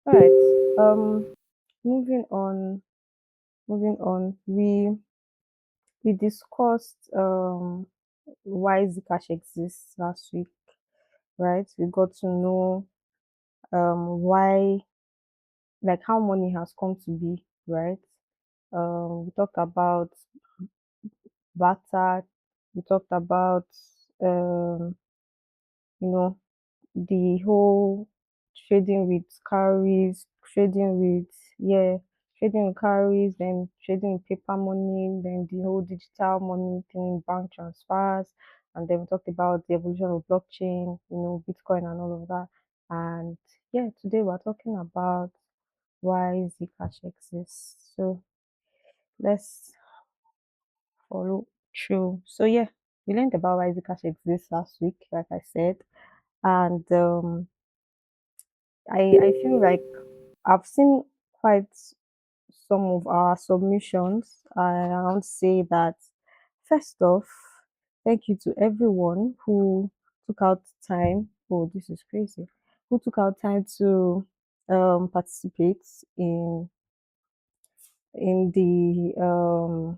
All right. Moving on. Moving on. We discussed why Zcash exists last week, right? We got to know why, like, how money has come to be, right? We talked about barter. We talked about um, you know, the whole trading with calories, trading with yeah, trading with calories, then trading with paper money, then the whole digital money thing, bank transfers, and then we talked about the evolution of blockchain, Bitcoin and all of that. And yeah, today we're talking about why Zcash exists. So let's follow through. So yeah, we learned about why Zcash exists last week, like I said, and I feel like I've seen quite some of our submissions. I want to say that first off, thank you to everyone who took out time. Oh, this is crazy. Who took out time to participate in the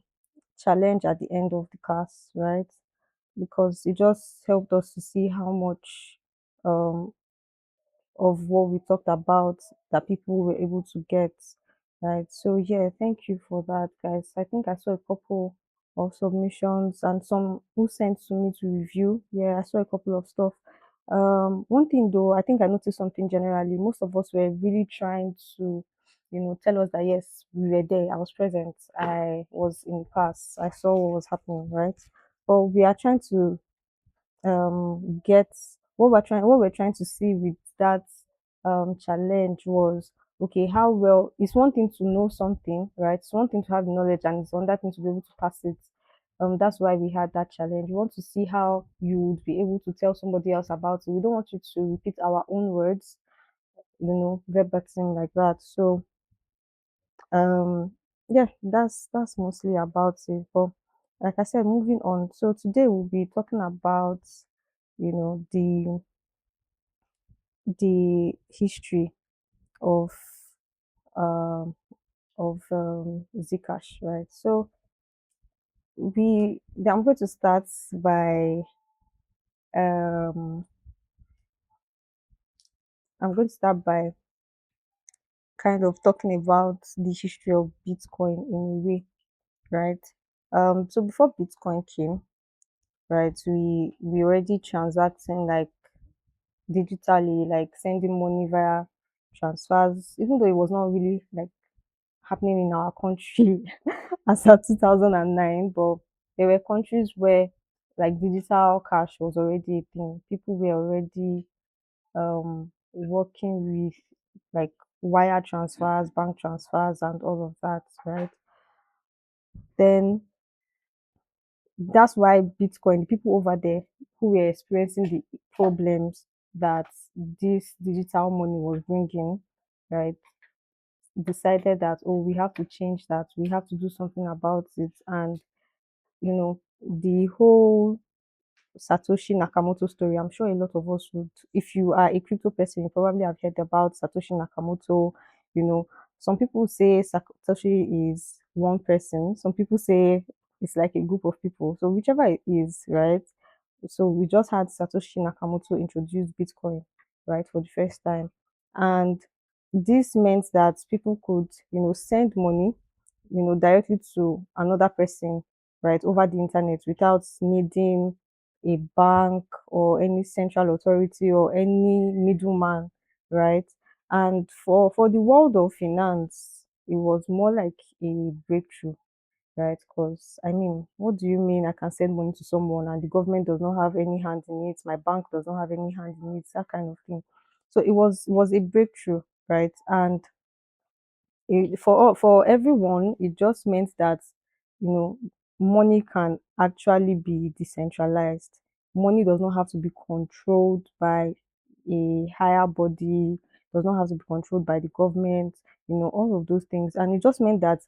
challenge at the end of the class, right? Because it just helped us to see how much um of what we talked about that people were able to get, right? So yeah, thank you for that, guys. I think I saw a couple of submissions and some who sent to me to review. Yeah, I saw a couple of stuff. One thing though, I think I noticed something generally. Most of us were really trying to, tell us that yes, we were there. I was present. I was in class. I saw what was happening, right? But we are trying to get what we're trying to see with that challenge was okay, how well it's one thing to know something, right? It's one thing to have knowledge and it's another thing to be able to pass it. That's why we had that challenge. We want to see how you would be able to tell somebody else about it. We don't want you to repeat our own words, verbatim like that. So yeah, that's mostly about it. But like I said, moving on. So today we'll be talking about you know the history of um Zcash, right? So I'm going to start by um I'm going to start by kind of talking about the history of Bitcoin in a way, right? So before Bitcoin came, right, we already transacting like digitally, like sending money via transfers, even though it was not really like happening in our country as of 2009, but there were countries where like digital cash was already a thing. People were already working with like wire transfers, bank transfers, and all of that, right? Then that's why Bitcoin, the people over there who were experiencing the problems that this digital money was bringing, right, decided that, oh, we have to change that, we have to do something about it. And the whole Satoshi Nakamoto story, I'm sure a lot of us would, if you are a crypto person, you probably have heard about Satoshi Nakamoto. You know, some people say Satoshi is one person, some people say it's like a group of people. So, whichever it is, right? So, we just had Satoshi Nakamoto introduce Bitcoin, right, for the first time. And this meant that people could, send money, directly to another person, right, over the internet without needing a bank or any central authority or any middleman, right? And for the world of finance, it was more like a breakthrough, right? Because I mean, what do you mean I can send money to someone and the government does not have any hand in it? My bank does not have any hand in it, that kind of thing. So it was a breakthrough, right? And for everyone, it just meant that you know money can actually be decentralized. Money does not have to be controlled by a higher body, does not have to be controlled by the government, all of those things. And it just meant that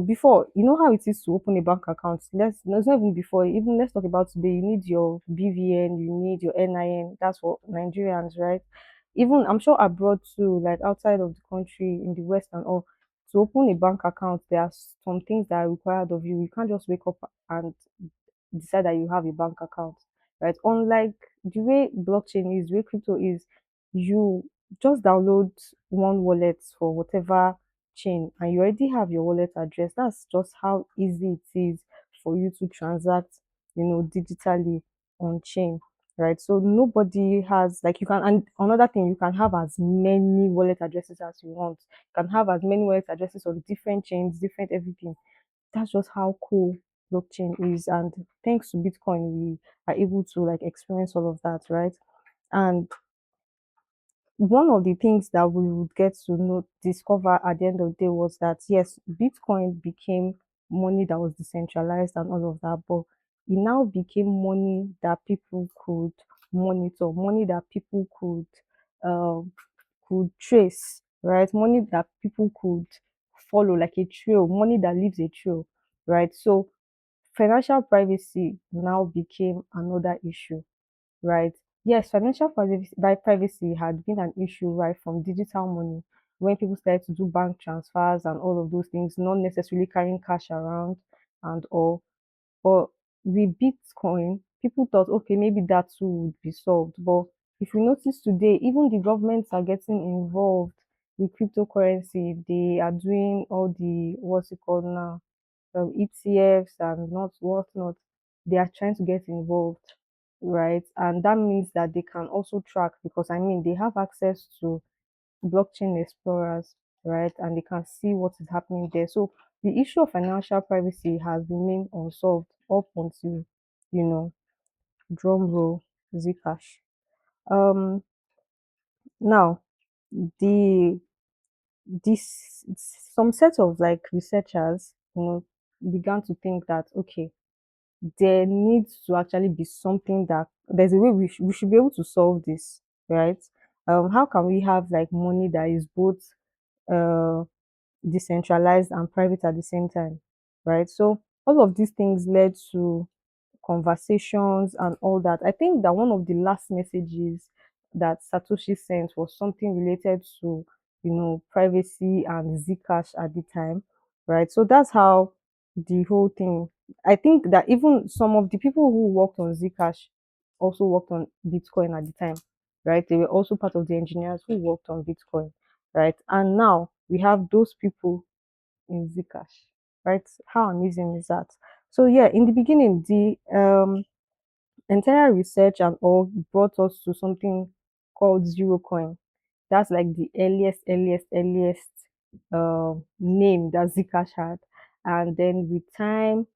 before, how it is to open a bank account. Let's not even before, even let's talk about today. You need your BVN, you need your NIN. That's for Nigerians, right? even I'm sure abroad too, like outside of the country in the West and all, to open a bank account, there are some things that are required of you. You can't just wake up and decide that you have a bank account, right? Unlike the way blockchain is, the way crypto is, you just download one wallet for whatever chain and you already have your wallet address. That's just how easy it is for you to transact, digitally on chain, right? So nobody has, like, you can, and another thing, you can have as many wallet addresses as you want. You can have as many wallet addresses on different chains, different everything. That's just how cool blockchain is. And thanks to Bitcoin, we are able to like experience all of that, right? And one of the things that we would get to know discover at the end of the day was that yes, Bitcoin became money that was decentralized and all of that, but it now became money that people could monitor, money that people um could trace, right? Money that people could follow, like a trail, money that leaves a trail, right? So financial privacy now became another issue, right? Yes, financial privacy had been an issue right from digital money when people started to do bank transfers and all of those things, not necessarily carrying cash around and all. But with Bitcoin, people thought, okay, maybe that too would be solved. But if you notice today, even the governments are getting involved with cryptocurrency. They are doing all the, what's it called now, ETFs and not whatnot. They are trying to get involved, right? And that means that they can also track, because I mean they have access to blockchain explorers, right? And they can see what is happening there. So the issue of financial privacy has remained unsolved up until, you know, drum roll, Zcash. Um, Now, the this some set of like researchers, began to think that okay, there needs to actually be something that there's a way we should be able to solve this, right? How can we have like money that is both uh decentralized and private at the same time, right? So all of these things led to conversations and all that. I think that one of the last messages that Satoshi sent was something related to, privacy and Zcash at the time, right? So that's how the whole thing. I think that even some of the people who worked on Zcash also worked on Bitcoin at the time, right? They were also part of the engineers who worked on Bitcoin, right? And now we have those people in Zcash, right? How amazing is that? So yeah, in the beginning, the entire research and all brought us to something called zero coin. That's like the earliest name that Zcash had. And then with time,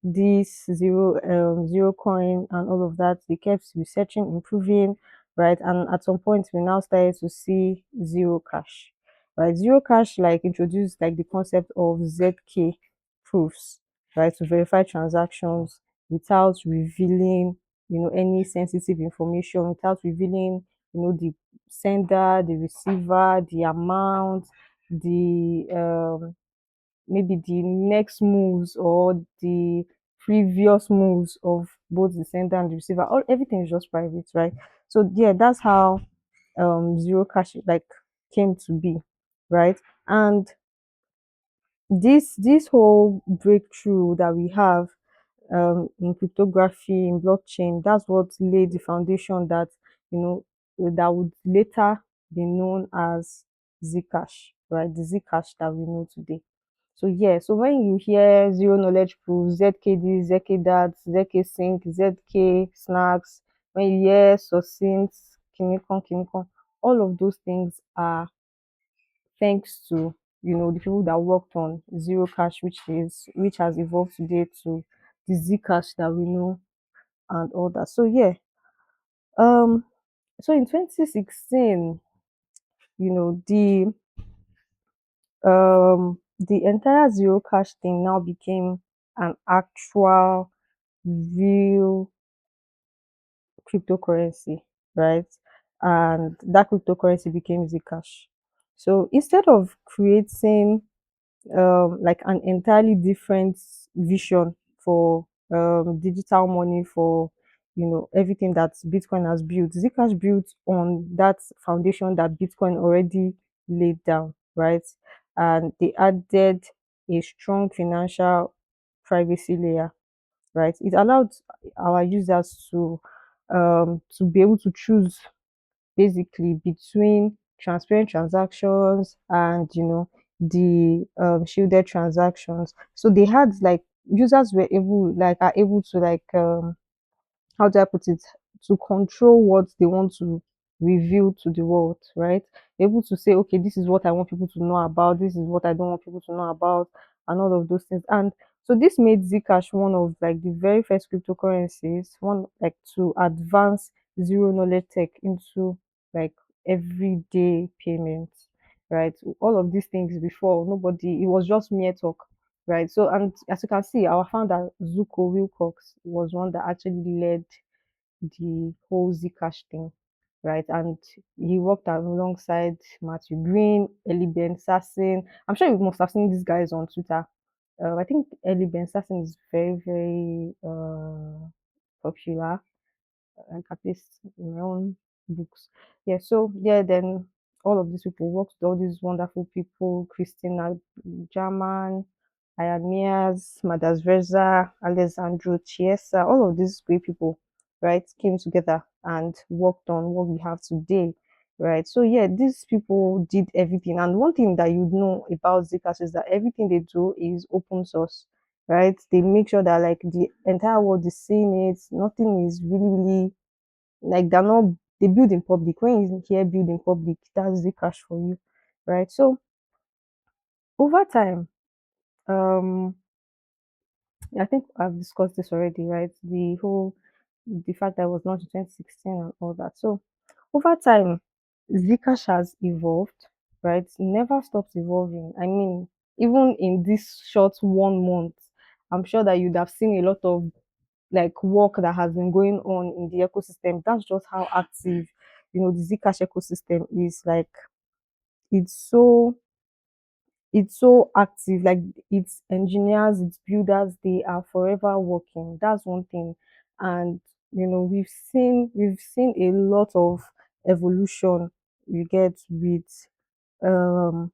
this zero coin and all of that, they kept researching, improving, right? And at some point we now started to see zero cash, right? Zero cash like introduced like the concept of ZK proofs, right, to verify transactions without revealing, any sensitive information, without revealing, the sender, the receiver, the amount, the maybe the next moves or the previous moves of both the sender and the receiver. All everything is just private, right? So yeah, that's how zero cash like came to be, right? And this whole breakthrough that we have in cryptography, in blockchain, that's what laid the foundation that, that would later be known as Zcash, right? The Zcash that we know today. So yeah, so when you hear zero knowledge proof, ZK this, ZK that, ZK sync, ZK snacks, when you hear succinct, kinikon, all of those things are thanks to, the people that worked on zero cash, which has evolved today to the Zcash that we know and all that. So yeah, um, so in 2016, the entire zero cash thing now became an actual real cryptocurrency, right? And that cryptocurrency became Zcash. So instead of creating like an entirely different vision for digital money for everything that Bitcoin has built. Zcash built on that foundation that Bitcoin already laid down, right? And they added a strong financial privacy layer, right? It allowed our users to be able to choose basically between transparent transactions and the shielded transactions. So they had like users were able like are able to like how do I put it, to control what they want to reveal to the world, right? Able to say, okay, this is what I want people to know about, this is what I don't want people to know about, and all of those things. And so this made Zcash one of like the very first cryptocurrencies, one like to advance zero knowledge tech into like everyday payments, right? All of these things before, nobody, it was just mere talk, right? So, and as you can see, our founder Zuko Wilcox was one that actually led the whole Zcash thing, right? And he worked alongside Matthew Green, Ellie Ben Sassin. I'm sure you must have seen these guys on Twitter. I think Ellie Ben Sassin is very, very popular, like at least in my own books. Yeah, so yeah, then all of these people worked with all these wonderful people, Christina German, Ayanias, Madas Verza, Alessandro Chiesa, all of these great people, right, came together and worked on what we have today, right? So yeah, these people did everything. And one thing that you know about Zcash is that everything they do is open source, right? They make sure that like the entire world is seeing it. Nothing is really, really like they're not they build in public. When you hear build in public, that's Zcash for you, right? So over time, um I think I've discussed this already, right? The fact that it was launched in 2016 and all that. So over time, Zcash has evolved, right? It never stops evolving. I mean, even in this short 1 month, I'm sure that you'd have seen a lot of like work that has been going on in the ecosystem. That's just how active, the Zcash ecosystem is. Like it's so it's so active, like its engineers, its builders, they are forever working. That's one thing. And we've seen a lot of evolution you get with um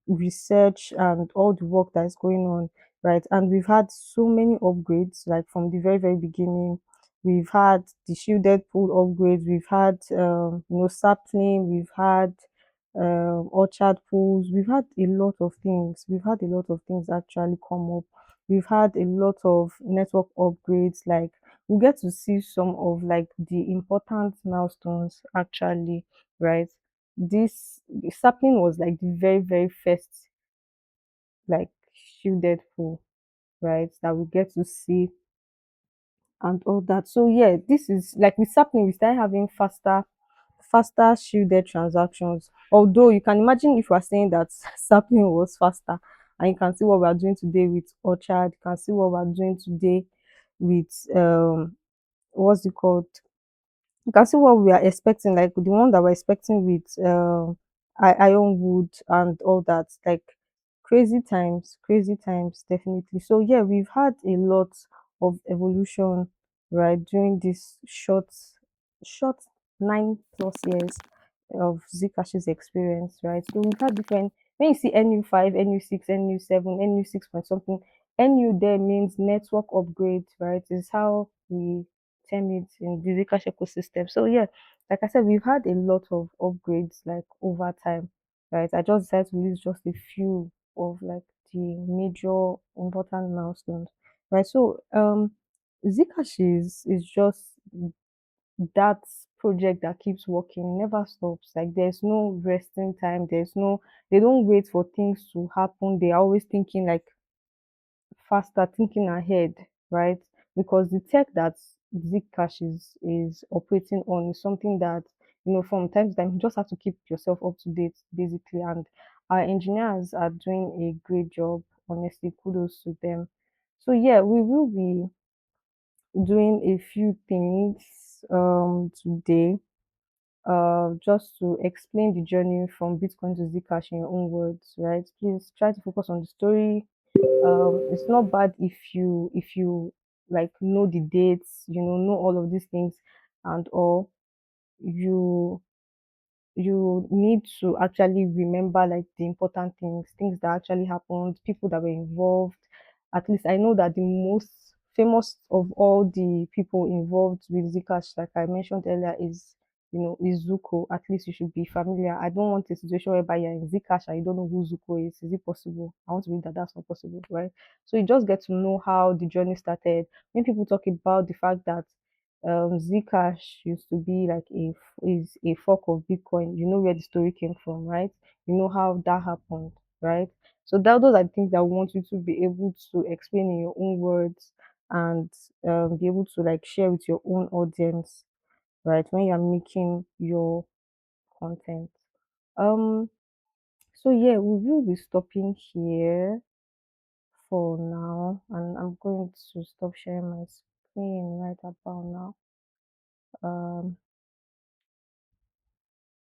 research and all the work that is going on, right? And we've had so many upgrades, like from the very, very beginning. We've had the shielded pool upgrades, we've had sapling, we've had orchard pools, we've had a lot of things. We've had a lot of things actually come up. We've had a lot of network upgrades, like we get to see some of like the important milestones actually, right? This the sapling was like the very, very first like shielded pool, right? That we get to see and all that. So yeah, this is like with sapling, we started having faster shielded transactions. Although you can imagine if we are saying that sapling was faster, and you can see what we are doing today with orchard, you can see what we are doing today with what's it called, you can see what we are expecting, like the one that we're expecting with Ironwood and all that. Like crazy times, definitely. So yeah, we've had a lot of evolution, right, during this short 9+ years of Zcash's experience, right? So we've had different. When you see NU5, NU6, NU7, NU6 point something, NU there means network upgrade, right? Is how we term it in the Zcash ecosystem. So yeah, like I said, we've had a lot of upgrades like over time, right? I just decided to list just a few of like the major important milestones, right? So Zcash is just that project that keeps working, never stops. Like there's no resting time. They don't wait for things to happen. They're always thinking like faster, thinking ahead, right? Because the tech that Zcash is operating on is something that from time to time you just have to keep yourself up to date, basically. And our engineers are doing a great job. Honestly, kudos to them. So yeah, we will be doing a few things today. Just to explain the journey from Bitcoin to Zcash in your own words, right? Please try to focus on the story. It's not bad if you like know the dates, know all of these things and all, you you need to actually remember like the important things that actually happened, people that were involved. At least I know that the most famous of all the people involved with Zcash, like I mentioned earlier, is Zuko. At least you should be familiar. I don't want a situation whereby you're in Zcash and you don't know who Zuko is. Is it possible? I want to believe that that's not possible, right? So you just get to know how the journey started. When people talk about the fact that Zcash used to be like is a fork of Bitcoin. You know where the story came from, right? You know how that happened, right? So those are the things that we want you to be able to explain in your own words and be able to like share with your own audience, right? When you're making your content. Um. So yeah, we will be stopping here for now, and I'm going to stop sharing my screen right about now.